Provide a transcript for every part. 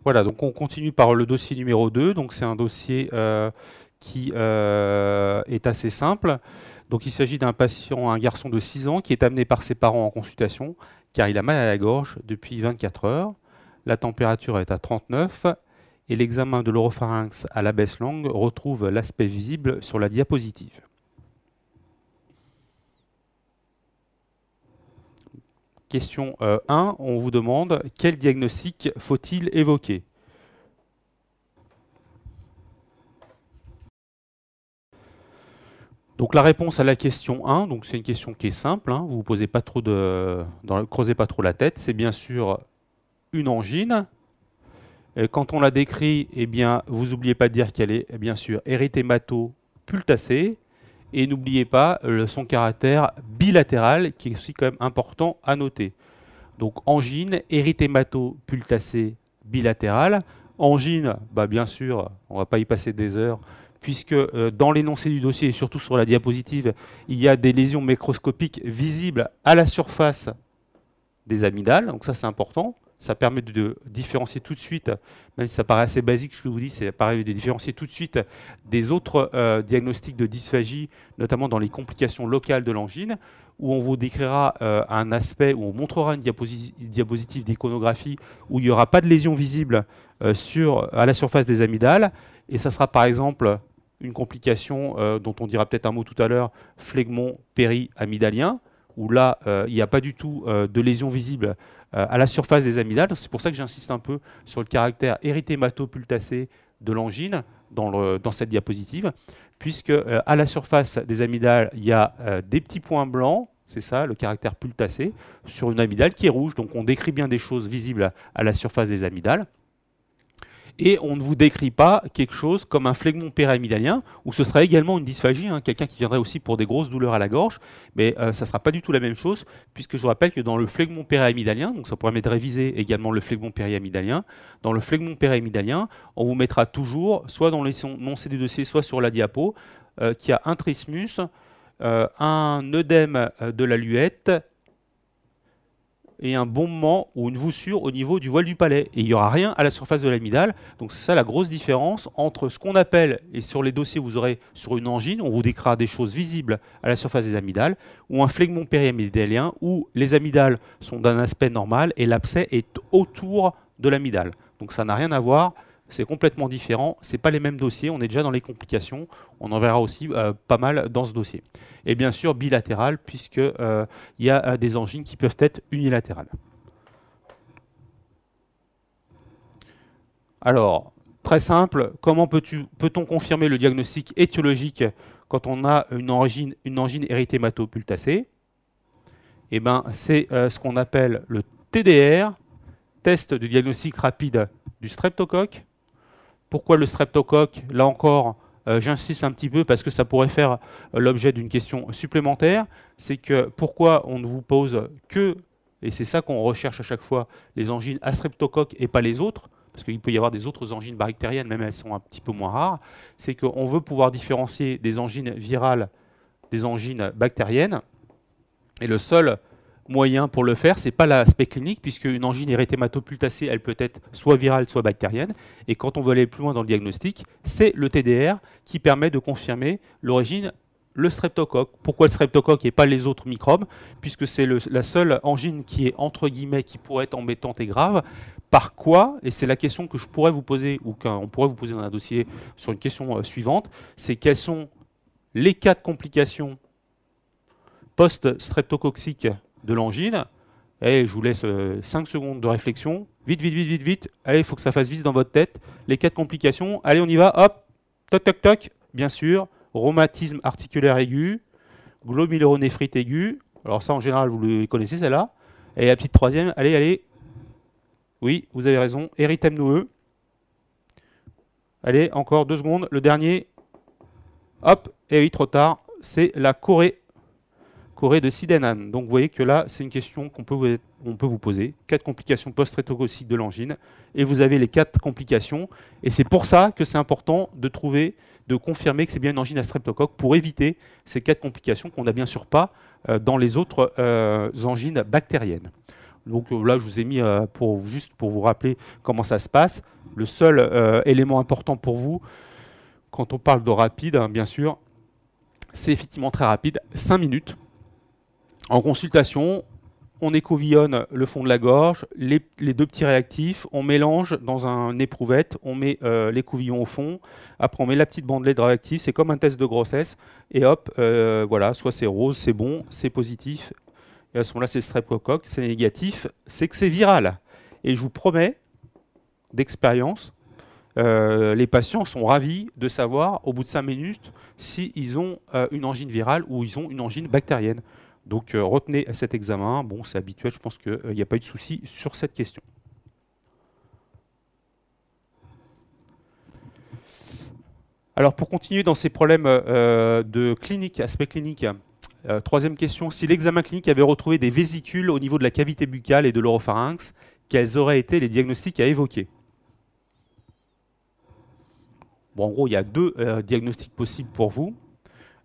Voilà, donc on continue par le dossier numéro 2. Donc c'est un dossier qui est assez simple. Donc il s'agit d'un patient, un garçon de 6 ans, qui est amené par ses parents en consultation car il a mal à la gorge depuis 24 heures. La température est à 39 et l'examen de l'oropharynx à la baisse langue retrouve l'aspect visible sur la diapositive. Question 1, on vous demande quel diagnostic faut-il évoquer? Donc la réponse à la question 1, donc c'est une question qui est simple, hein, vous ne posez pas trop creusez pas trop la tête, c'est bien sûr une angine. Et quand on la décrit, eh bien, vous n'oubliez pas de dire qu'elle est bien sûr érythémato-pultacée. Et n'oubliez pas son caractère bilatéral, qui est aussi quand même important à noter. Donc angine, érythémato-pultacée bilatérale. Angine, bah, bien sûr, on ne va pas y passer des heures, puisque dans l'énoncé du dossier, et surtout sur la diapositive, il y a des lésions microscopiques visibles à la surface des amygdales. Donc ça, c'est important. Ça permet de différencier tout de suite, même si ça paraît assez basique ce que je vous dis, ça permet de différencier tout de suite des autres diagnostics de dysphagie, notamment dans les complications locales de l'angine, où on vous décrira un aspect, où on montrera une diapositive d'iconographie où il n'y aura pas de lésion visible à la surface des amygdales, et ça sera par exemple une complication dont on dira peut-être un mot tout à l'heure, phlegmon péri-amygdalien, où là, il n'y a pas du tout de lésion visible à la surface des amygdales. C'est pour ça que j'insiste un peu sur le caractère érythémato-pultacé de l'angine dans cette diapositive, puisque à la surface des amygdales, il y a des petits points blancs, c'est ça, le caractère pultacé, sur une amygdale qui est rouge. Donc on décrit bien des choses visibles à la surface des amygdales. Et on ne vous décrit pas quelque chose comme un phlegmon péramidalien, où ce sera également une dysphagie, hein, quelqu'un qui viendrait aussi pour des grosses douleurs à la gorge, mais ça ne sera pas du tout la même chose, puisque je vous rappelle que dans le phlegmon péramidalien, donc ça permet de réviser également le phlegmon péramidalien, dans le phlegmon péramidalien, on vous mettra toujours, soit dans l'énoncé du dossier, soit sur la diapo, qu'il y a un trismus, un œdème de la luette, et un bombement ou une voussure au niveau du voile du palais. Et il n'y aura rien à la surface de l'amygdale. Donc c'est ça la grosse différence entre ce qu'on appelle, et sur les dossiers vous aurez sur une angine, on vous décrira des choses visibles à la surface des amygdales, ou un phlegmon périamygdalien où les amygdales sont d'un aspect normal et l'abcès est autour de l'amygdale. Donc ça n'a rien à voir. C'est complètement différent, ce n'est pas les mêmes dossiers, on est déjà dans les complications, on en verra aussi pas mal dans ce dossier. Et bien sûr bilatéral, puisqu'il y a des angines qui peuvent être unilatérales. Alors, très simple, comment peut-on confirmer le diagnostic étiologique quand on a une angine érythémato-pultacée? Eh bien, c'est ce qu'on appelle le TDR, test de diagnostic rapide du streptocoque. Pourquoi le streptocoque? Là encore, j'insiste un petit peu parce que ça pourrait faire l'objet d'une question supplémentaire. C'est que pourquoi on ne vous pose que, et c'est ça qu'on recherche à chaque fois, les angines à streptocoque et pas les autres, parce qu'il peut y avoir des autres angines bactériennes, même elles sont un petit peu moins rares, c'est qu'on veut pouvoir différencier des angines virales des angines bactériennes. Et le seul moyen pour le faire, ce n'est pas l'aspect clinique, puisque une angine érythémato-pultacée, elle peut être soit virale, soit bactérienne. Et quand on veut aller plus loin dans le diagnostic, c'est le TDR qui permet de confirmer l'origine, le streptocoque. Pourquoi le streptocoque et pas les autres microbes? Puisque c'est la seule angine qui est, entre guillemets, qui pourrait être embêtante et grave. Par quoi, et c'est la question que je pourrais vous poser, ou qu'on pourrait vous poser dans un dossier sur une question suivante, c'est quelles sont les cas de complications post-streptococcique de l'angine. Et je vous laisse 5 secondes de réflexion. Vite, vite, vite, vite, vite. Allez, il faut que ça fasse vite dans votre tête. Les 4 complications. Allez, on y va. Hop. Toc, toc, toc. Bien sûr. Rhumatisme articulaire aigu. Glomérulonéphrite aiguë. Alors ça, en général, vous le connaissez, celle-là. Et la petite troisième. Allez, allez. Oui, vous avez raison. Érythème noueux. Allez, encore 2 secondes. Le dernier. Hop. Et oui, trop tard. C'est la Corée de Sydenham. Donc vous voyez que là, c'est une question qu'on peut vous poser. 4 complications post-streptococciques de l'angine. Et vous avez les 4 complications. Et c'est pour ça que c'est important de confirmer que c'est bien une angine à streptocoque pour éviter ces 4 complications qu'on n'a bien sûr pas dans les autres angines bactériennes. Donc là, je vous ai mis juste pour vous rappeler comment ça se passe. Le seul élément important pour vous, quand on parle de rapide, hein, bien sûr, c'est effectivement très rapide, 5 minutes. En consultation, on écouvillonne le fond de la gorge, les 2 petits réactifs, on mélange dans un éprouvette, on met l'écouvillon au fond, après on met la petite bandelette de réactif, c'est comme un test de grossesse, et hop, voilà, soit c'est rose, c'est bon, c'est positif, et à ce moment-là c'est streptocoque, c'est négatif, c'est que c'est viral. Et je vous promets, d'expérience, les patients sont ravis de savoir, au bout de 5 minutes, s'ils ont une angine virale ou ils ont une angine bactérienne. Donc retenez cet examen, bon c'est habituel, je pense qu'il n'y a pas eu de souci sur cette question. Alors pour continuer dans ces problèmes de clinique, aspect clinique, troisième question, si l'examen clinique avait retrouvé des vésicules au niveau de la cavité buccale et de l'oropharynx, quels auraient été les diagnostics à évoquer? Bon, en gros, il y a 2 diagnostics possibles pour vous.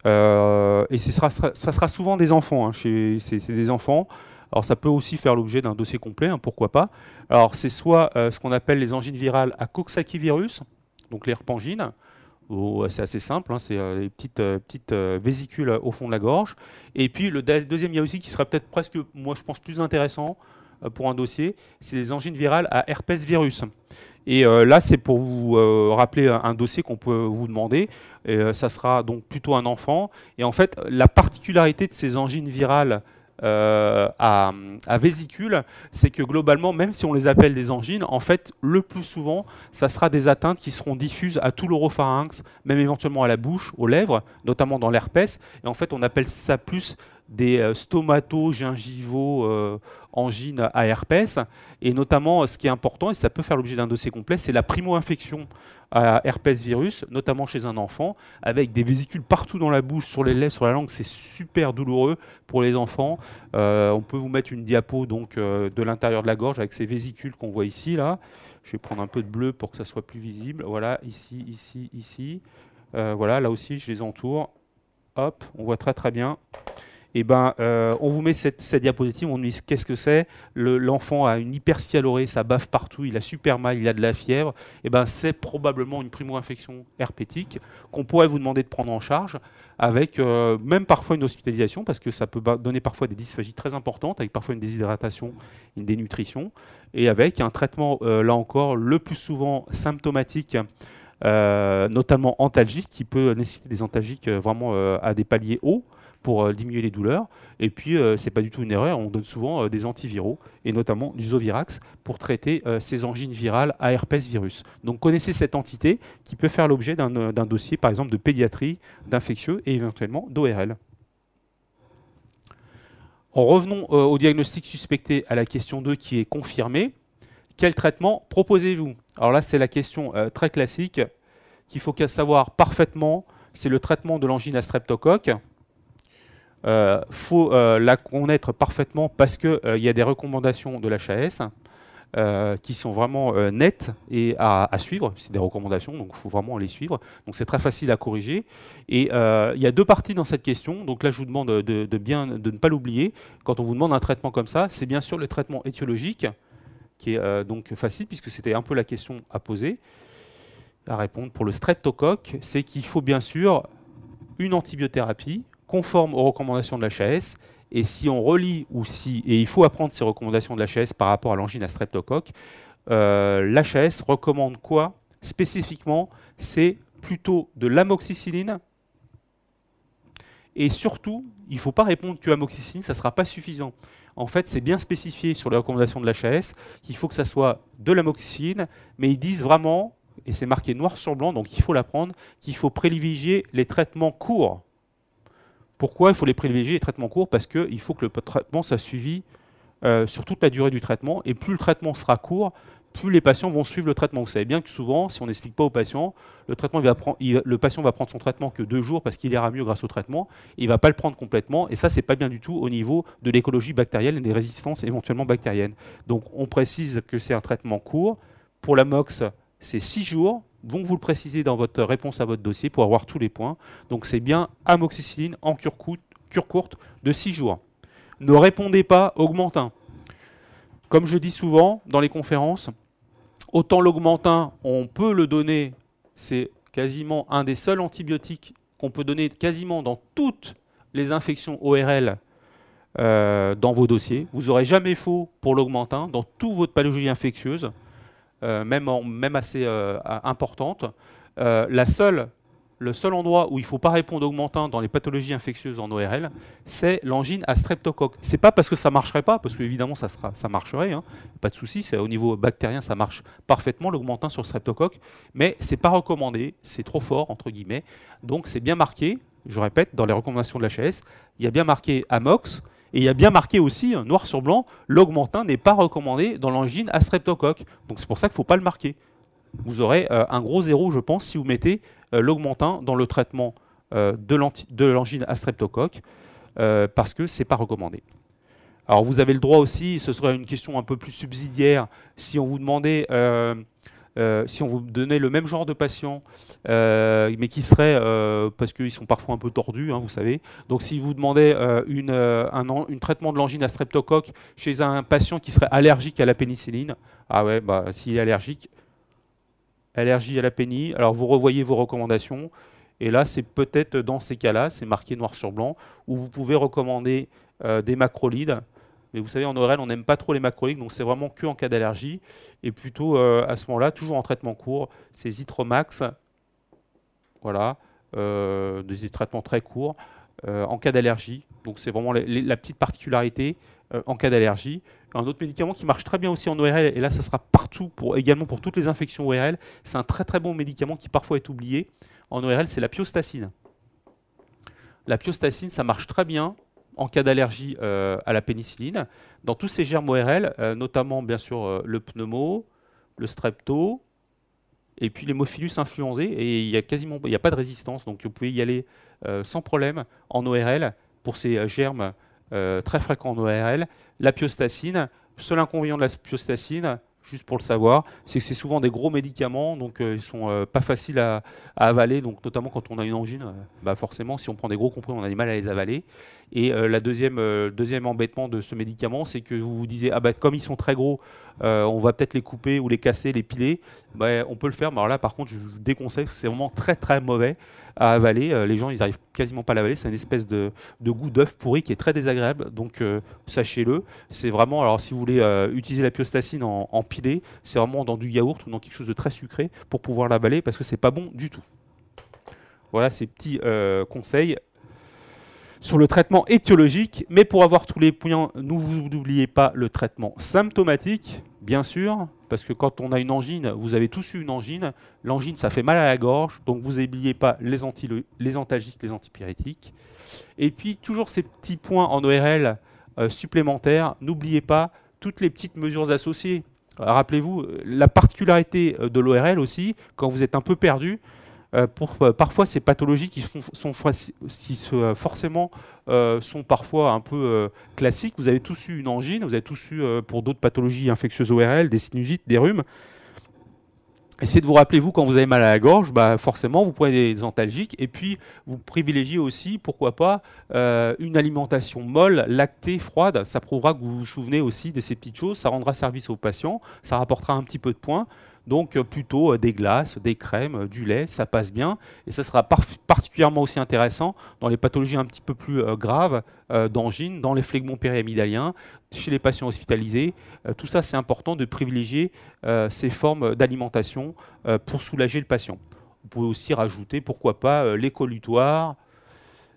Et ça sera souvent des enfants. Hein, c'est des enfants. Alors, ça peut aussi faire l'objet d'un dossier complet, hein, pourquoi pas. Alors, c'est soit ce qu'on appelle les angines virales à Coxsackie virus, donc les herpangines. C'est assez simple, hein, c'est les petites vésicules au fond de la gorge. Et puis, le deuxième, il y a aussi qui serait peut-être presque, moi je pense, plus intéressant pour un dossier, c'est les angines virales à herpès virus. Et là, c'est pour vous rappeler un dossier qu'on peut vous demander. Ça sera donc plutôt un enfant. Et en fait, la particularité de ces angines virales à vésicule, c'est que globalement, même si on les appelle des angines, en fait, le plus souvent, ça sera des atteintes qui seront diffuses à tout l'oropharynx, même éventuellement à la bouche, aux lèvres, notamment dans l'herpès. Et en fait, on appelle ça plus des stomato-gingivaux angines à herpès. Et notamment, ce qui est important, et ça peut faire l'objet d'un dossier complet, c'est la primo-infection à herpès virus, notamment chez un enfant, avec des vésicules partout dans la bouche, sur les lèvres, sur la langue. C'est super douloureux pour les enfants. On peut vous mettre une diapo donc, de l'intérieur de la gorge avec ces vésicules qu'on voit ici. Là. Je vais prendre un peu de bleu pour que ça soit plus visible. Voilà, ici, ici, ici. Voilà, là aussi, je les entoure. Hop, on voit très très bien. Et ben, on vous met cette diapositive, on nous dit qu'est-ce que c'est. L'enfant a une hyperstialorée, ça baffe partout, il a super mal, il a de la fièvre. Et ben, c'est probablement une primo-infection herpétique qu'on pourrait vous demander de prendre en charge, avec même parfois une hospitalisation, parce que ça peut donner parfois des dysphagies très importantes, avec parfois une déshydratation, une dénutrition, et avec un traitement, là encore, le plus souvent symptomatique, notamment antalgique, qui peut nécessiter des antalgiques vraiment à des paliers hauts, pour diminuer les douleurs. Et puis, c'est pas du tout une erreur, on donne souvent des antiviraux, et notamment du Zovirax, pour traiter ces angines virales à herpès virus. Donc, connaissez cette entité qui peut faire l'objet d'un dossier, par exemple, de pédiatrie, d'infectieux et éventuellement d'ORL. En revenons au diagnostic suspecté à la question 2 qui est confirmé. Quel traitement proposez-vous? Alors là, c'est la question très classique qu'il faut savoir parfaitement. C'est le traitement de l'angine à streptocoque. Faut la connaître parfaitement parce qu'il y a des recommandations de l'HAS qui sont vraiment nettes et à suivre. C'est des recommandations, donc il faut vraiment les suivre. Donc c'est très facile à corriger. Et il y a 2 parties dans cette question. Donc là, je vous demande de ne pas l'oublier. Quand on vous demande un traitement comme ça, c'est bien sûr le traitement étiologique qui est donc facile puisque c'était un peu la question à poser, à répondre. Pour le streptocoque, c'est qu'il faut bien sûr une antibiothérapie conforme aux recommandations de l'HAS, et si on relie et il faut apprendre ces recommandations de l'HAS par rapport à l'angine à streptocoque, l'HAS recommande quoi spécifiquement? C'est plutôt de l'amoxicilline, et surtout, il ne faut pas répondre que amoxicilline, ça ne sera pas suffisant. En fait, c'est bien spécifié sur les recommandations de l'HAS qu'il faut que ça soit de l'amoxicilline, mais ils disent vraiment, et c'est marqué noir sur blanc, donc il faut l'apprendre, qu'il faut privilégier les traitements courts. Pourquoi il faut les privilégier, les traitements courts? Parce qu'il faut que le traitement soit suivi sur toute la durée du traitement. Et plus le traitement sera court, plus les patients vont suivre le traitement. Vous savez bien que souvent, si on n'explique pas au patient, le patient va prendre son traitement que 2 jours parce qu'il ira mieux grâce au traitement. Il ne va pas le prendre complètement. Et ça, ce n'est pas bien du tout au niveau de l'écologie bactérienne et des résistances éventuellement bactériennes. Donc, on précise que c'est un traitement court. Pour l'AMOX, c'est 6 jours. Donc vous le précisez dans votre réponse à votre dossier pour avoir tous les points. Donc c'est bien amoxicilline en cure courte de 6 jours. Ne répondez pas augmentin. Comme je dis souvent dans les conférences, autant l'augmentin, on peut le donner, c'est quasiment un des seuls antibiotiques qu'on peut donner quasiment dans toutes les infections ORL dans vos dossiers. Vous n'aurez jamais faux pour l'augmentin dans toute votre pathologie infectieuse, même assez importante. Le seul endroit où il ne faut pas répondre augmentin dans les pathologies infectieuses en ORL, c'est l'angine à streptocoque. Ce n'est pas parce que ça ne marcherait pas, parce qu'évidemment ça marcherait, hein, pas de souci, au niveau bactérien ça marche parfaitement l'augmentin sur le streptocoque, mais ce n'est pas recommandé, c'est trop fort entre guillemets, donc c'est bien marqué, je répète, dans les recommandations de l'HAS, il y a bien marqué Amox, et il y a bien marqué aussi, noir sur blanc, l'augmentin n'est pas recommandé dans l'angine à streptocoque, donc c'est pour ça qu'il ne faut pas le marquer. Vous aurez un gros zéro, je pense, si vous mettez l'augmentin dans le traitement de l'angine à streptocoque, parce que ce n'est pas recommandé. Alors vous avez le droit aussi, ce serait une question un peu plus subsidiaire, si on vous demandait, si on vous donnait le même genre de patient, mais qui serait, parce qu'ils sont parfois un peu tordus, hein, vous savez, donc si vous demandez un traitement de l'angine à streptocoque chez un patient qui serait allergique à la pénicilline, ah ouais, bah, s'il est allergique, allergie à la pénie, alors vous revoyez vos recommandations, et là c'est peut-être dans ces cas-là, c'est marqué noir sur blanc, où vous pouvez recommander des macrolides, mais vous savez en ORL on n'aime pas trop les macrolides, donc c'est vraiment que en cas d'allergie, et plutôt à ce moment-là, toujours en traitement court, c'est Zitromax, voilà, des traitements très courts, en cas d'allergie, donc c'est vraiment la petite particularité en cas d'allergie. Un autre médicament qui marche très bien aussi en ORL, et là ça sera partout, également pour toutes les infections ORL, c'est un très très bon médicament qui parfois est oublié en ORL, c'est la piostacine. La piostacine, ça marche très bien en cas d'allergie à la pénicilline, dans tous ces germes ORL, notamment bien sûr le pneumo, le strepto, et puis l'hémophilus influenzae, et il n'y a pas de résistance, donc vous pouvez y aller sans problème en ORL pour ces germes très fréquents en ORL. La piostacine, seul inconvénient de la piostacine, juste pour le savoir, c'est que c'est souvent des gros médicaments, donc ils sont pas faciles à avaler, donc notamment quand on a une angine, bah forcément si on prend des gros comprimés, on a du mal à les avaler. Et la deuxième embêtement de ce médicament, c'est que vous vous disiez, ah bah, comme ils sont très gros, on va peut-être les couper ou les casser, les piler. Bah, on peut le faire, mais alors là par contre je vous déconseille, c'est vraiment très très mauvais à avaler. Les gens ils n'arrivent quasiment pas à l'avaler, c'est une espèce de goût d'œuf pourri qui est très désagréable, donc sachez-le. C'est vraiment, alors si vous voulez utiliser la piostacine en pilé, c'est vraiment dans du yaourt ou dans quelque chose de très sucré pour pouvoir l'avaler, parce que c'est pas bon du tout. Voilà ces petits conseils sur le traitement étiologique, mais pour avoir tous les points, n'oubliez pas le traitement symptomatique, bien sûr, parce que quand on a une angine, vous avez tous eu une angine, l'angine ça fait mal à la gorge, donc vous n'oubliez pas les antalgiques, les antipyrétiques, et puis toujours ces petits points en ORL supplémentaires, n'oubliez pas toutes les petites mesures associées. Rappelez-vous, la particularité de l'ORL aussi, quand vous êtes un peu perdu, parfois ces pathologies qui forcément sont parfois un peu classiques. Vous avez tous eu une angine, vous avez tous eu pour d'autres pathologies infectieuses ORL, des sinusites, des rhumes. Essayez de vous rappeler, vous, quand vous avez mal à la gorge, bah forcément, vous prenez des antalgiques et puis vous privilégiez aussi, pourquoi pas, une alimentation molle, lactée, froide. Ça prouvera que vous vous souvenez aussi de ces petites choses. Ça rendra service aux patients, ça rapportera un petit peu de points. Donc plutôt des glaces, des crèmes, du lait, ça passe bien. Et ça sera particulièrement aussi intéressant dans les pathologies un petit peu plus graves d'angine, dans les phlegmons périamidaliens, chez les patients hospitalisés. Tout ça, c'est important de privilégier ces formes d'alimentation pour soulager le patient. Vous pouvez aussi rajouter, pourquoi pas, les collutoires,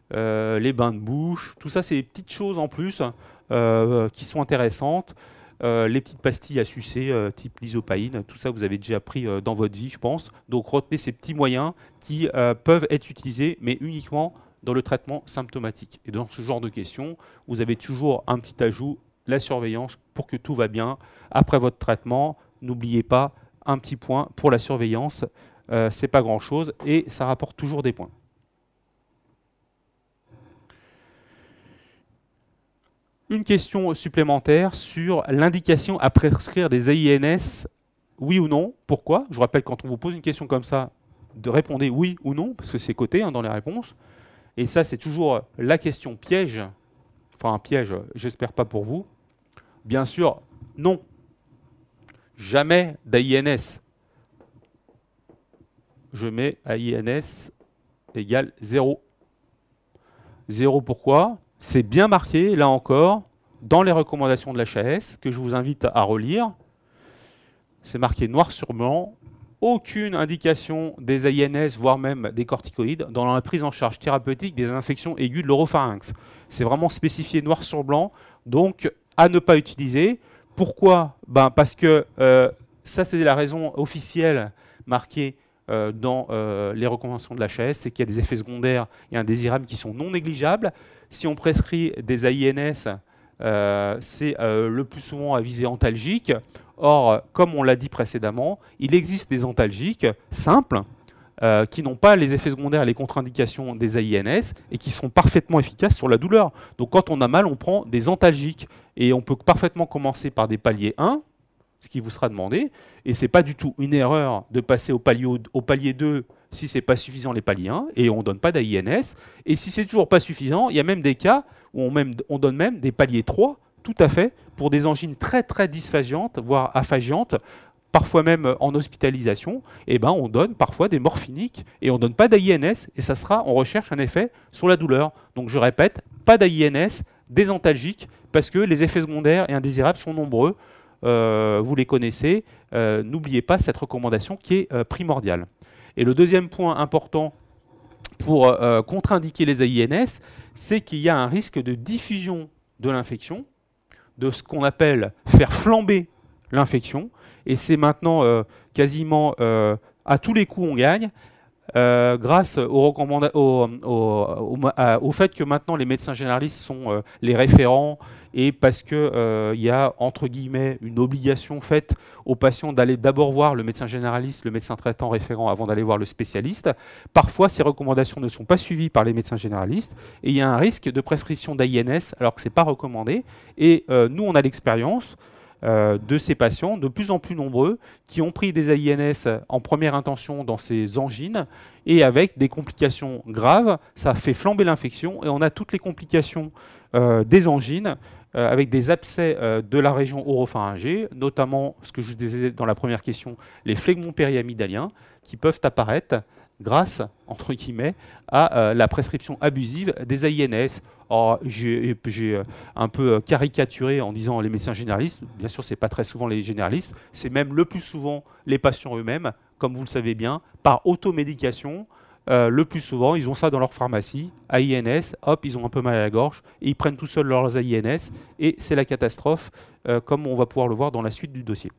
les bains de bouche. Tout ça, c'est des petites choses en plus qui sont intéressantes. Les petites pastilles à sucer, type l'isopaïne, tout ça vous avez déjà pris dans votre vie, je pense. Donc retenez ces petits moyens qui peuvent être utilisés, mais uniquement dans le traitement symptomatique. Et dans ce genre de questions, vous avez toujours un petit ajout, la surveillance, pour que tout va bien. Après votre traitement, n'oubliez pas un petit point pour la surveillance, c'est pas grand-chose et ça rapporte toujours des points. Une question supplémentaire sur l'indication à prescrire des AINS, oui ou non. Pourquoi? Je vous rappelle, quand on vous pose une question comme ça, de répondre oui ou non, parce que c'est coté dans les réponses. Et ça, c'est toujours la question piège. Enfin, un piège, j'espère pas pour vous. Bien sûr, Non. Jamais d'AINS. Je mets AINS égale 0. 0 pourquoi? C'est bien marqué, là encore, dans les recommandations de l'HAS, que je vous invite à relire. C'est marqué noir sur blanc. Aucune indication des AINS, voire même des corticoïdes, dans la prise en charge thérapeutique des infections aiguës de l'oropharynx. C'est vraiment spécifié noir sur blanc, donc à ne pas utiliser. Pourquoi? Parce que ça, c'est la raison officielle marquée dans les recommandations de l'HAS, c'est qu'il y a des effets secondaires et indésirables qui sont non négligeables. Si on prescrit des AINS, c'est le plus souvent à visée antalgique. Or, comme on l'a dit précédemment, il existe des antalgiques simples qui n'ont pas les effets secondaires et les contre-indications des AINS et qui sont parfaitement efficaces sur la douleur. Donc quand on a mal, on prend des antalgiques et on peut parfaitement commencer par des paliers 1, ce qui vous sera demandé, et ce n'est pas du tout une erreur de passer au palier 2 si ce n'est pas suffisant les paliers 1, et on ne donne pas d'AINS. Et si c'est toujours pas suffisant, il y a même des cas où on donne même des paliers 3, tout à fait, pour des angines très très dysphagiantes, voire aphagiantes, parfois même en hospitalisation, et on donne parfois des morphiniques, et on ne donne pas d'AINS, et ça sera, on recherche un effet sur la douleur. Donc je répète, pas d'AINS, des antalgiques, parce que les effets secondaires et indésirables sont nombreux. Vous les connaissez, n'oubliez pas cette recommandation qui est primordiale. Et le deuxième point important pour contre-indiquer les AINS, c'est qu'il y a un risque de diffusion de l'infection, de ce qu'on appelle faire flamber l'infection, et c'est maintenant quasiment à tous les coups on gagne, grâce au fait que maintenant les médecins généralistes sont les référents, et parce qu'il y a, entre guillemets, une obligation faite aux patients d'aller d'abord voir le médecin généraliste, le médecin traitant référent, avant d'aller voir le spécialiste. Parfois, ces recommandations ne sont pas suivies par les médecins généralistes, et il y a un risque de prescription d'AINS, alors que ce n'est pas recommandé. Et nous, on a l'expérience de ces patients, de plus en plus nombreux, qui ont pris des AINS en première intention dans ces angines, et avec des complications graves, ça fait flamber l'infection, et on a toutes les complications des angines, avec des abcès de la région oropharyngée, notamment, ce que je vous disais dans la première question, les phlegmons périamidaliens, qui peuvent apparaître grâce, entre guillemets, à la prescription abusive des AINS. J'ai un peu caricaturé en disant les médecins généralistes. Bien sûr, ce n'est pas très souvent les généralistes, c'est même le plus souvent les patients eux-mêmes, comme vous le savez bien, par automédication. Le plus souvent, ils ont ça dans leur pharmacie, AINS, hop, ils ont un peu mal à la gorge, et ils prennent tout seuls leurs AINS, et c'est la catastrophe, comme on va pouvoir le voir dans la suite du dossier.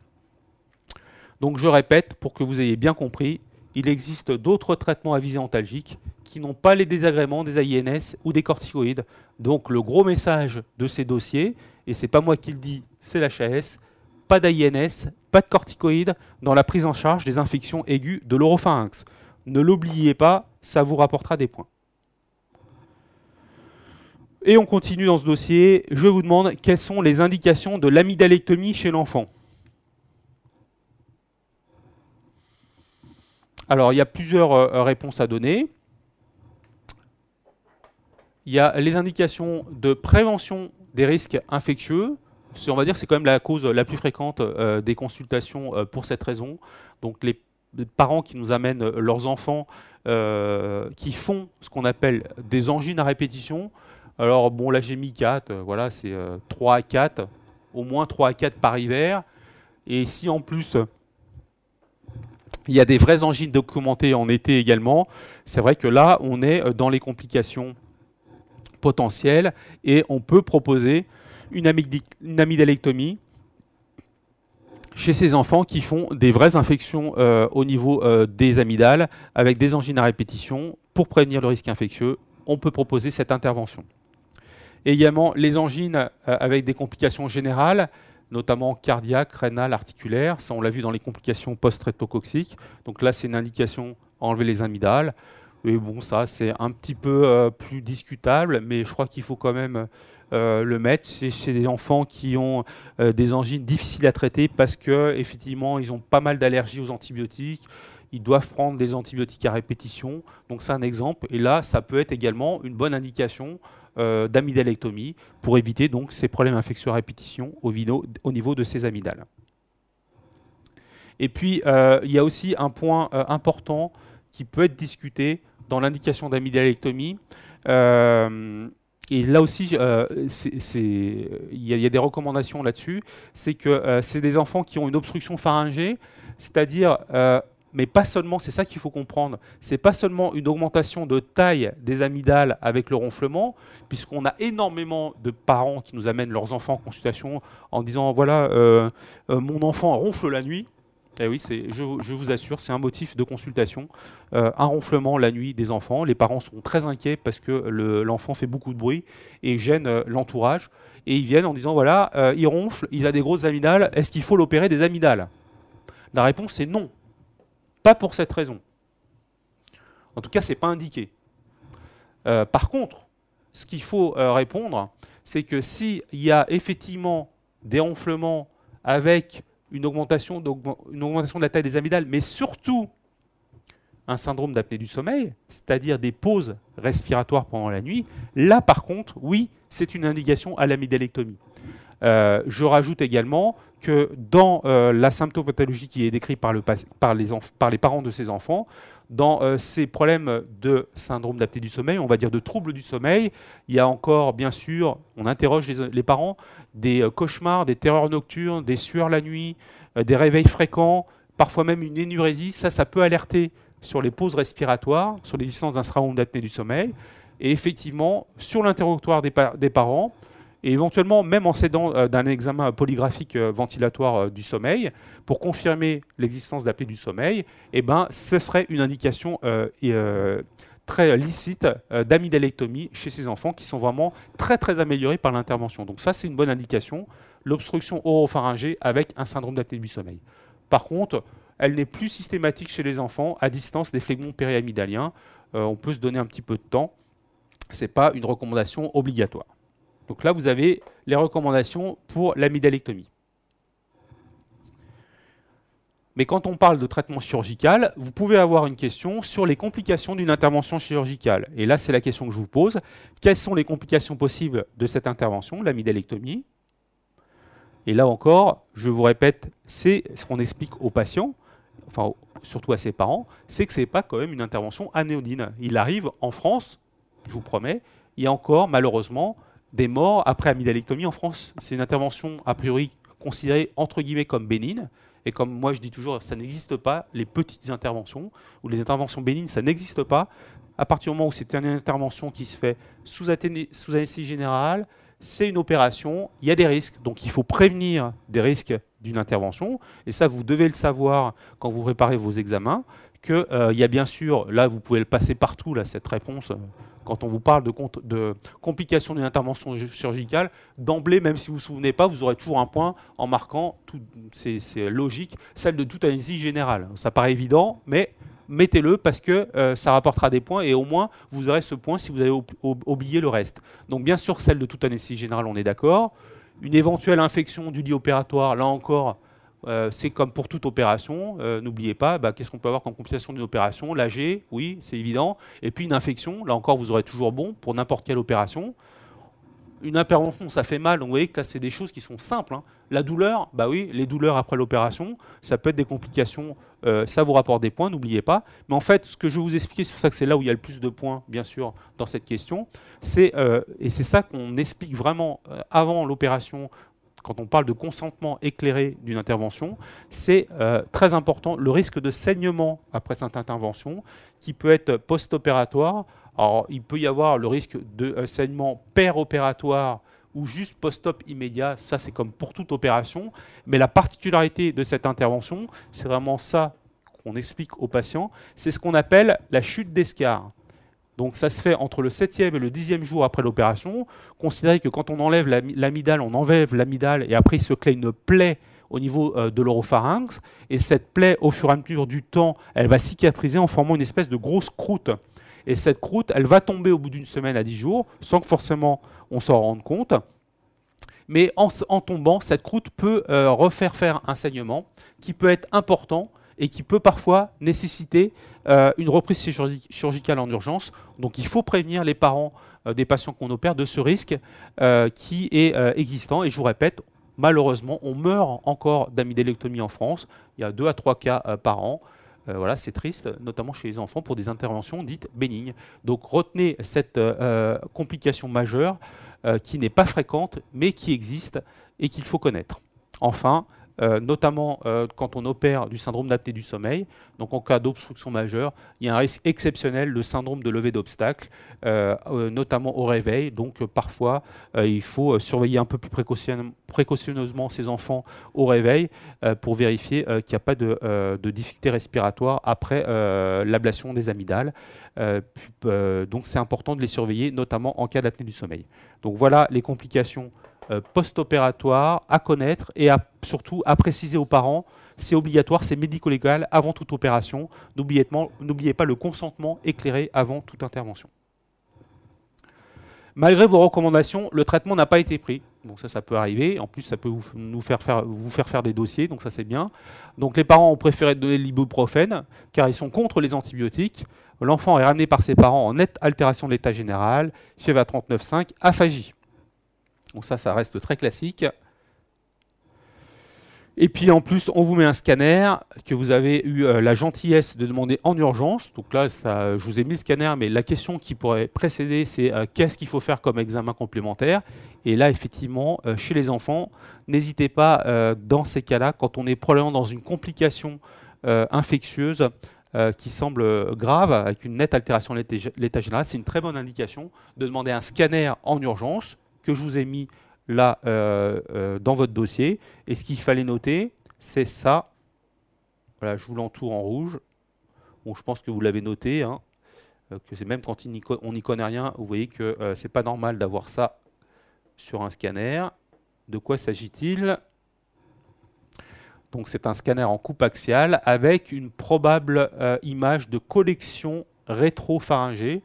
Donc je répète, pour que vous ayez bien compris, il existe d'autres traitements à visée antalgique qui n'ont pas les désagréments des AINS ou des corticoïdes. Donc le gros message de ces dossiers, et ce n'est pas moi qui le dis, c'est l'HAS, pas d'AINS, pas de corticoïdes dans la prise en charge des infections aiguës de l'oropharynx. Ne l'oubliez pas, ça vous rapportera des points. Et on continue dans ce dossier. Je vous demande quelles sont les indications de l'amydalectomie chez l'enfant. Alors, il y a plusieurs réponses à donner. Il y a les indications de prévention des risques infectieux. On va dire que c'est quand même la cause la plus fréquente des consultations pour cette raison. Donc, les parents qui nous amènent leurs enfants qui font ce qu'on appelle des angines à répétition. Alors, bon, là, j'ai mis 4. Voilà, c'est 3 à 4, au moins 3 à 4 par hiver. Et si en plus il y a des vraies angines documentées en été également, c'est vrai que là, on est dans les complications potentielles et on peut proposer une amydalectomie chez ces enfants qui font des vraies infections au niveau des amygdales avec des angines à répétition. Pour prévenir le risque infectieux, on peut proposer cette intervention. Et également, les angines avec des complications générales, notamment cardiaques, rénales, articulaires. Ça, on l'a vu dans les complications post-streptococciques. Donc là, c'est une indication à enlever les amygdales. Et bon, ça, c'est un petit peu plus discutable, mais je crois qu'il faut quand même le mettre. C'est chez des enfants qui ont des angines difficiles à traiter parce qu'effectivement, ils ont pas mal d'allergies aux antibiotiques. Ils doivent prendre des antibiotiques à répétition. Donc c'est un exemple. Et là, ça peut être également une bonne indication d'amygdalectomie pour éviter donc ces problèmes infectieux à répétition au niveau de ces amygdales. Et puis, il y a aussi un point important qui peut être discuté dans l'indication d'amygdalectomie. Et là aussi, il y a des recommandations là-dessus. C'est que c'est des enfants qui ont une obstruction pharyngée, c'est-à-dire, mais pas seulement, c'est ça qu'il faut comprendre, c'est pas seulement une augmentation de taille des amygdales avec le ronflement, puisqu'on a énormément de parents qui nous amènent leurs enfants en consultation en disant, voilà, mon enfant ronfle la nuit. Eh oui, je vous assure, c'est un motif de consultation. Un ronflement la nuit des enfants. Les parents sont très inquiets parce que l'enfant fait beaucoup de bruit et gêne l'entourage. Et ils viennent en disant, voilà, il ronfle, il a des grosses amygdales, est-ce qu'il faut l'opérer des amygdales? La réponse est non. Pas pour cette raison. En tout cas, ce n'est pas indiqué. Par contre, ce qu'il faut répondre, c'est que s'il y a effectivement des ronflements avec une augmentation de la taille des amygdales, mais surtout un syndrome d'apnée du sommeil, c'est-à-dire des pauses respiratoires pendant la nuit, là par contre, oui, c'est une indication à l'amygdalectomie. Je rajoute également que dans la symptopathologie qui est décrite par les parents de ces enfants, dans ces problèmes de syndrome d'apnée du sommeil, on va dire de troubles du sommeil, il y a encore, bien sûr, on interroge les parents, des cauchemars, des terreurs nocturnes, des sueurs la nuit, des réveils fréquents, parfois même une énurésie. Ça peut alerter sur les pauses respiratoires, sur l'existence d'un syndrome d'apnée du sommeil. Et effectivement, sur l'interrogatoire des parents, et éventuellement même en s'aidant d'un examen polygraphique ventilatoire du sommeil, pour confirmer l'existence d'apnée du sommeil, eh ben, ce serait une indication très licite d'amygdalectomie chez ces enfants qui sont vraiment très très améliorés par l'intervention. Donc ça, c'est une bonne indication, l'obstruction oropharyngée avec un syndrome d'apnée du sommeil. Par contre, elle n'est plus systématique chez les enfants à distance des phlegmons périamygdaliens. On peut se donner un petit peu de temps. Ce n'est pas une recommandation obligatoire. Donc là, vous avez les recommandations pour l'amygdalectomie. Mais quand on parle de traitement chirurgical, vous pouvez avoir une question sur les complications d'une intervention chirurgicale. Et là, c'est la question que je vous pose. Quelles sont les complications possibles de cette intervention, l'amygdalectomie? Et là encore, je vous répète, c'est ce qu'on explique aux patients, enfin surtout à ses parents, c'est que ce n'est pas quand même une intervention anodine. Il arrive en France, je vous promets, il y a encore malheureusement des morts après amygdalectomie en France. C'est une intervention a priori considérée entre guillemets comme bénigne. Et comme moi je dis toujours, ça n'existe pas, les petites interventions, ou les interventions bénignes, ça n'existe pas. À partir du moment où c'est une intervention qui se fait sous anesthésie générale, c'est une opération, il y a des risques. Donc il faut prévenir des risques d'une intervention. Et ça, vous devez le savoir quand vous préparez vos examens, qu'il y a bien sûr, là vous pouvez le passer partout, là, cette réponse, quand on vous parle de complications d'une intervention chirurgicale, d'emblée, même si vous ne vous souvenez pas, vous aurez toujours un point en marquant, c'est logique, celle de toute anesthésie générale. Ça paraît évident, mais mettez-le parce que ça rapportera des points et au moins vous aurez ce point si vous avez oublié le reste. Donc bien sûr, celle de toute anesthésie générale, on est d'accord. Une éventuelle infection du lit opératoire, là encore, c'est comme pour toute opération, n'oubliez pas, qu'est-ce qu'on peut avoir comme complication d'une opération? L'AG, oui, c'est évident. Et puis une infection, là encore, vous aurez toujours bon pour n'importe quelle opération. Une intervention, ça fait mal, donc vous voyez que là, c'est des choses qui sont simples. Hein. La douleur, bah oui, les douleurs après l'opération, ça peut être des complications, ça vous rapporte des points, n'oubliez pas. Mais en fait, ce que je vais vous expliquer, c'est pour ça que c'est là où il y a le plus de points, bien sûr, dans cette question, et c'est ça qu'on explique vraiment avant l'opération, quand on parle de consentement éclairé d'une intervention, c'est très important, le risque de saignement après cette intervention, qui peut être post-opératoire. Alors, il peut y avoir le risque de saignement péropératoire ou juste post-op immédiat, ça c'est comme pour toute opération, mais la particularité de cette intervention, c'est vraiment ça qu'on explique aux patients, c'est ce qu'on appelle la chute d'escar. Donc ça se fait entre le 7e et le 10e jour après l'opération. Considérez que quand on enlève l'amygdale, on enlève l'amygdale et après il se crée une plaie au niveau de l'oropharynx. Et cette plaie, au fur et à mesure du temps, elle va cicatriser en formant une espèce de grosse croûte. Et cette croûte, elle va tomber au bout d'une semaine à 10 jours, sans que forcément on s'en rende compte. Mais en tombant, cette croûte peut refaire faire un saignement qui peut être important et qui peut parfois nécessiter une reprise chirurgicale en urgence. Donc il faut prévenir les parents des patients qu'on opère de ce risque qui est existant. Et je vous répète, malheureusement, on meurt encore d'amygdalectomie en France. Il y a 2 à 3 cas par an. Voilà, c'est triste, notamment chez les enfants, pour des interventions dites bénignes. Donc retenez cette complication majeure qui n'est pas fréquente, mais qui existe et qu'il faut connaître. Enfin, notamment quand on opère du syndrome d'apnée du sommeil, donc en cas d'obstruction majeure, il y a un risque exceptionnel de syndrome de levée d'obstacle, notamment au réveil. Donc parfois, il faut surveiller un peu plus précautionneusement ces enfants au réveil pour vérifier qu'il n'y a pas de difficulté respiratoire après l'ablation des amygdales. Donc c'est important de les surveiller, notamment en cas d'apnée du sommeil. Donc voilà les complications post-opératoire à connaître et surtout à préciser aux parents. C'est obligatoire, c'est médico-légal avant toute opération. N'oubliez pas le consentement éclairé avant toute intervention. Malgré vos recommandations, le traitement n'a pas été pris. Donc ça peut arriver. En plus, ça peut vous faire faire des dossiers, donc ça c'est bien. Donc les parents ont préféré donner l'ibuprofène car ils sont contre les antibiotiques. L'enfant est ramené par ses parents en nette altération de l'état général, fièvre à 39,5, aphagie. Donc ça reste très classique. Et puis en plus, on vous met un scanner que vous avez eu la gentillesse de demander en urgence. Donc là, je vous ai mis le scanner, mais la question qui pourrait précéder, c'est qu'est-ce qu'il faut faire comme examen complémentaire? Et là, effectivement, chez les enfants, n'hésitez pas dans ces cas-là, quand on est probablement dans une complication infectieuse qui semble grave, avec une nette altération de l'état général, c'est une très bonne indication de demander un scanner en urgence, que je vous ai mis là dans votre dossier. Et ce qu'il fallait noter, c'est ça. Voilà, je vous l'entoure en rouge. Bon, je pense que vous l'avez noté, hein, que c'est même quand on n'y connaît rien, vous voyez que c'est pas normal d'avoir ça sur un scanner. De quoi s'agit-il? Donc c'est un scanner en coupe axiale avec une probable image de collection rétropharyngée.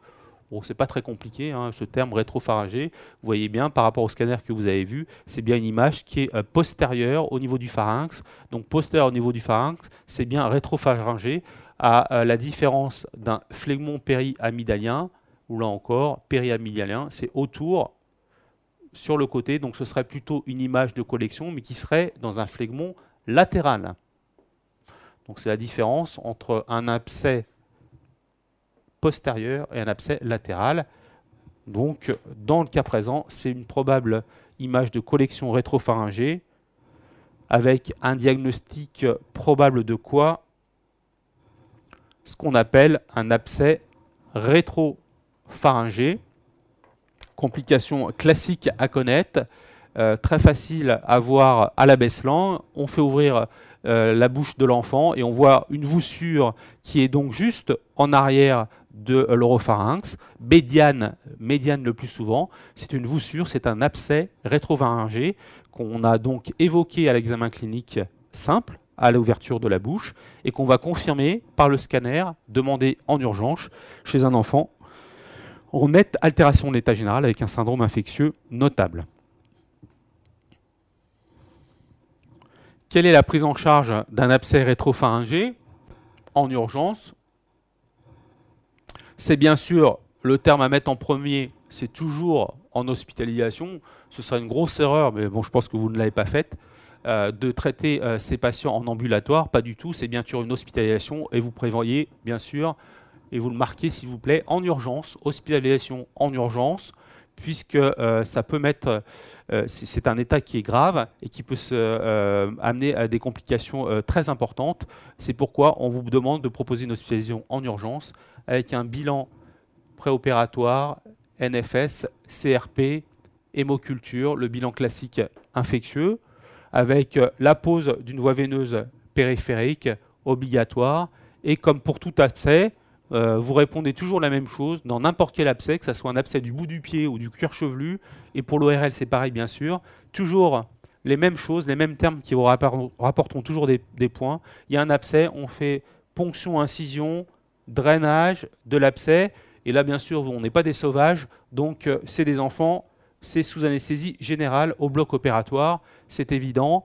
Bon, c'est pas très compliqué, hein, ce terme rétropharyngé. Vous voyez bien, par rapport au scanner que vous avez vu, c'est bien une image qui est postérieure au niveau du pharynx. Donc postérieure au niveau du pharynx, c'est bien rétropharyngé, à la différence d'un phlegmon périamygdalien, ou là encore, périamygdalien, c'est autour, sur le côté. Donc ce serait plutôt une image de collection, mais qui serait dans un phlegmon latéral. Donc c'est la différence entre un abcès postérieur et un abcès latéral. Donc, dans le cas présent, c'est une probable image de collection rétropharyngée avec un diagnostic probable de quoi? Ce qu'on appelle un abcès rétropharyngé. Complication classique à connaître, très facile à voir à la baisse-langue. On fait ouvrir la bouche de l'enfant et on voit une voussure qui est donc juste en arrière de l'oropharynx, médiane le plus souvent. C'est une voussure, c'est un abcès rétropharyngé qu'on a donc évoqué à l'examen clinique simple, à l'ouverture de la bouche, et qu'on va confirmer par le scanner demandé en urgence chez un enfant en nette altération de l'état général avec un syndrome infectieux notable. Quelle est la prise en charge d'un abcès rétropharyngé en urgence? C'est bien sûr le terme à mettre en premier, c'est toujours en hospitalisation. Ce serait une grosse erreur, mais bon, je pense que vous ne l'avez pas faite, de traiter ces patients en ambulatoire. Pas du tout, c'est bien sûr une hospitalisation et vous prévoyez bien sûr, et vous le marquez s'il vous plaît, en urgence, hospitalisation en urgence, puisque ça peut mettre, c'est un état qui est grave et qui peut amener à des complications très importantes. C'est pourquoi on vous demande de proposer une hospitalisation en urgence avec un bilan préopératoire, NFS, CRP, hémoculture, le bilan classique infectieux, avec la pose d'une voie veineuse périphérique obligatoire. Et comme pour tout abcès, vous répondez toujours la même chose dans n'importe quel abcès, que ce soit un abcès du bout du pied ou du cuir chevelu. Et pour l'ORL, c'est pareil, bien sûr. Toujours les mêmes choses, les mêmes termes qui vous rapporteront toujours des points. Il y a un abcès, on fait ponction, incision, drainage de l'abcès. Et là, bien sûr, on n'est pas des sauvages. Donc, c'est des enfants. C'est sous anesthésie générale au bloc opératoire. C'est évident.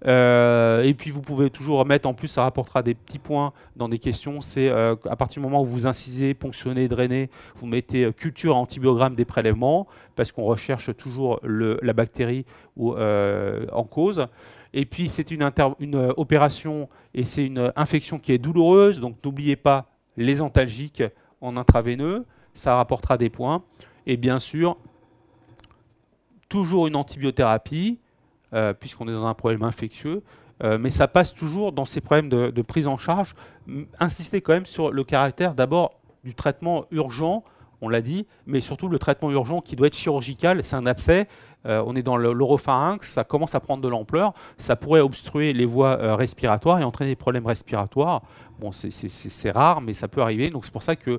Et puis vous pouvez toujours mettre, en plus ça rapportera des petits points dans des questions, c'est à partir du moment où vous incisez, ponctionnez, drainez, vous mettez culture antibiogramme des prélèvements, parce qu'on recherche toujours la bactérie en cause. Et puis c'est une opération et c'est une infection qui est douloureuse, donc n'oubliez pas les antalgiques en intraveineux, ça rapportera des points. Et bien sûr, toujours une antibiothérapie, puisqu'on est dans un problème infectieux, mais ça passe toujours dans ces problèmes de prise en charge. Insistez quand même sur le caractère d'abord du traitement urgent, on l'a dit, mais surtout le traitement urgent qui doit être chirurgical, c'est un abcès, on est dans l'oropharynx, ça commence à prendre de l'ampleur, ça pourrait obstruer les voies respiratoires et entraîner des problèmes respiratoires. Bon, c'est rare, mais ça peut arriver, donc c'est pour ça qu'il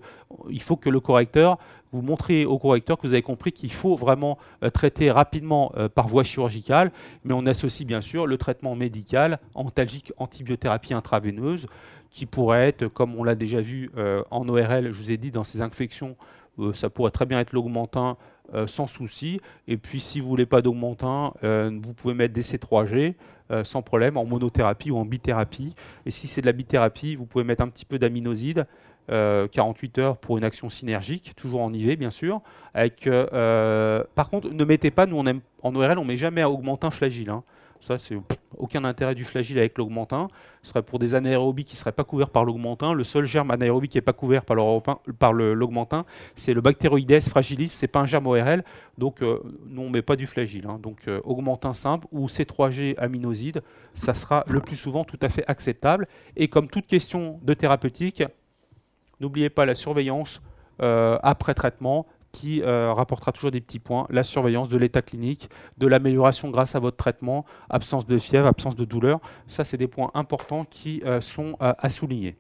faut que le correcteur, vous montrez au correcteur que vous avez compris qu'il faut vraiment traiter rapidement par voie chirurgicale, mais on associe bien sûr le traitement médical, antalgique, antibiothérapie intraveineuse, qui pourrait être, comme on l'a déjà vu en ORL, je vous ai dit, dans ces infections, ça pourrait très bien être l'augmentin sans souci. Et puis, si vous ne voulez pas d'augmentin, vous pouvez mettre des C3G sans problème, en monothérapie ou en bithérapie. Et si c'est de la bithérapie, vous pouvez mettre un petit peu d'aminoside, 48 heures pour une action synergique, toujours en IV bien sûr. Par contre, ne mettez pas, nous en ORL, on ne met jamais à augmentin flagile. Hein. Ça, c'est aucun intérêt du flagile avec l'augmentin. Ce serait pour des anaérobies qui ne seraient pas couverts par l'augmentin. Le seul germe anaérobie qui n'est pas couvert par l'augmentin, c'est le Bacteroides fragilis. Ce n'est pas un germe ORL, donc nous, on ne met pas du flagile. Hein. Donc, augmentin simple ou C3G aminoside, ça sera le plus souvent tout à fait acceptable. Et comme toute question de thérapeutique, n'oubliez pas la surveillance après traitement qui rapportera toujours des petits points. La surveillance de l'état clinique, de l'amélioration grâce à votre traitement, absence de fièvre, absence de douleur. Ça, c'est des points importants qui sont à souligner.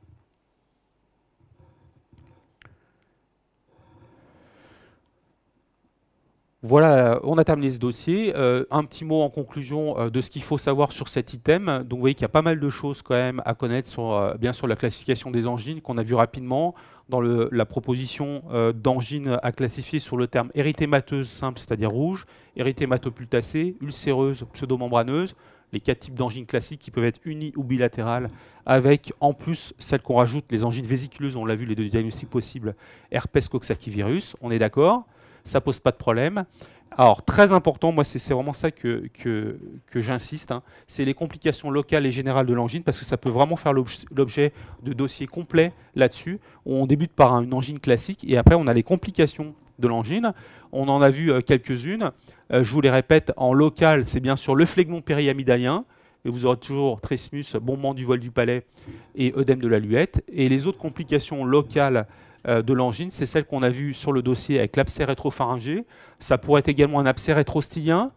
Voilà, on a terminé ce dossier. Un petit mot en conclusion de ce qu'il faut savoir sur cet item. Donc vous voyez qu'il y a pas mal de choses quand même à connaître sur bien sûr la classification des angines qu'on a vu rapidement dans la proposition d'angine à classifier sur le terme érythémateuse simple, c'est-à-dire rouge, érythématopultacée, ulcéreuse, pseudomembraneuse, les 4 types d'angines classiques qui peuvent être uni ou bilatérales, avec en plus celles qu'on rajoute, les angines vésiculeuses, on l'a vu, les 2 diagnostics possibles, herpès coxsackie-virus, on est d'accord? Ça pose pas de problème. Alors, très important, moi, c'est vraiment ça que j'insiste, hein, c'est les complications locales et générales de l'angine, parce que ça peut vraiment faire l'objet de dossiers complets là-dessus, où on débute par une angine classique, et après, on a les complications de l'angine. On en a vu quelques-unes. Je vous les répète, en local, c'est bien sûr le phlegmon périamidalien, et vous aurez toujours trismus, bombement du voile du palais et œdème de la luette. Et les autres complications locales de l'angine, c'est celle qu'on a vue sur le dossier avec l'abcès rétropharyngé. Ça pourrait être également un abcès rétrostylien.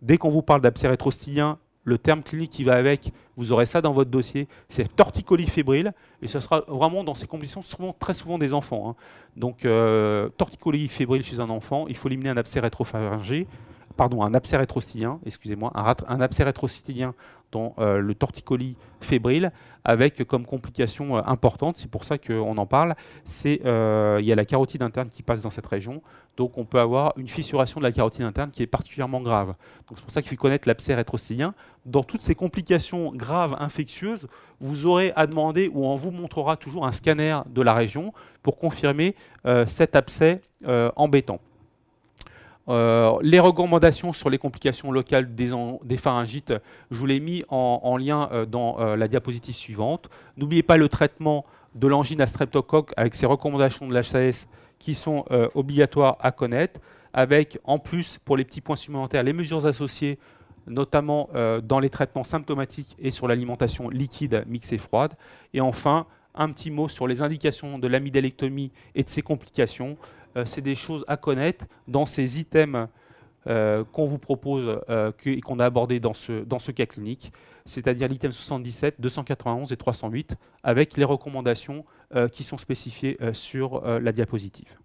Dès qu'on vous parle d'abcès rétrostylien, le terme clinique qui va avec, vous aurez ça dans votre dossier, c'est torticolis fébrile, et ce sera vraiment dans ces conditions très souvent des enfants. Hein. Donc torticolis fébrile chez un enfant, il faut éliminer un abcès rétropharyngé, pardon, un abcès rétrostylien, excusez-moi, un abcès rétrostylien dans le torticolis fébrile, avec comme complication importante, c'est pour ça qu'on en parle, il y a la carotide interne qui passe dans cette région, donc on peut avoir une fissuration de la carotide interne qui est particulièrement grave. Donc c'est pour ça qu'il faut connaître l'abcès rétrostylien. Dans toutes ces complications graves infectieuses, vous aurez à demander, ou on vous montrera toujours un scanner de la région pour confirmer cet abcès embêtant. Les recommandations sur les complications locales des pharyngites, je vous l'ai mis en lien dans la diapositive suivante. N'oubliez pas le traitement de l'angine à streptocoque avec ces recommandations de l'HAS qui sont obligatoires à connaître, avec en plus, pour les petits points supplémentaires, les mesures associées, notamment dans les traitements symptomatiques et sur l'alimentation liquide, mixée, froide. Et enfin, un petit mot sur les indications de l'amygdalectomie et de ses complications. C'est des choses à connaître dans ces items qu'on vous propose et qu'on a abordé dans ce cas clinique, c'est-à-dire l'item 77, 291 et 308, avec les recommandations qui sont spécifiées sur la diapositive.